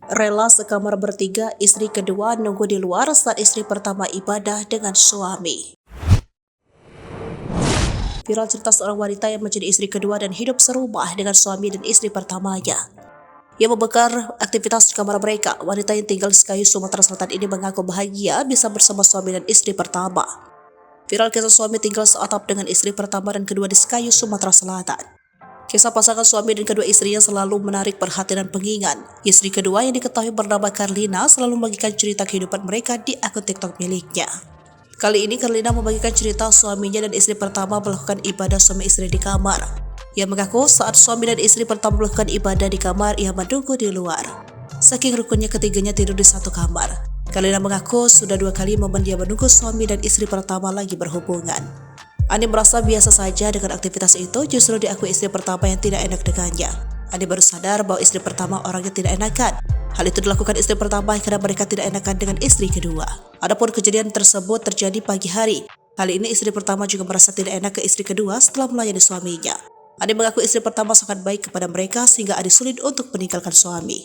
Rela sekamar bertiga, istri kedua nunggu di luar saat istri pertama ibadah dengan suami. Viral cerita seorang wanita yang menjadi istri kedua dan hidup serumah dengan suami dan istri pertamanya. Ia membekar aktivitas di kamar mereka. Wanita yang tinggal di Sekayu, Sumatera Selatan ini mengaku bahagia bisa bersama suami dan istri pertama. Viral kisah suami tinggal seatap dengan istri pertama dan kedua di Sekayu, Sumatera Selatan. Kisah pasangan suami dan kedua istrinya selalu menarik perhatian dan pengingat. Istri kedua yang diketahui bernama Carlina selalu membagikan cerita kehidupan mereka di akun TikTok miliknya. Kali ini Carlina membagikan cerita suaminya dan istri pertama melakukan ibadah suami istri di kamar. Ia mengaku saat suami dan istri pertama melakukan ibadah di kamar, ia menunggu di luar. Saking rukunnya ketiganya tidur di satu kamar. Carlina mengaku sudah 2 kali momen dia menunggu suami dan istri pertama lagi berhubungan. Ani merasa biasa saja dengan aktivitas itu, justru diakui istri pertama yang tidak enak dengannya. Ani baru sadar bahwa istri pertama orangnya tidak enakan. Hal itu dilakukan istri pertama karena mereka tidak enakan dengan istri kedua. Adapun kejadian tersebut terjadi pagi hari. Kali ini istri pertama juga merasa tidak enak ke istri kedua setelah melayani suaminya. Ani mengaku istri pertama sangat baik kepada mereka sehingga Ani sulit untuk meninggalkan suami.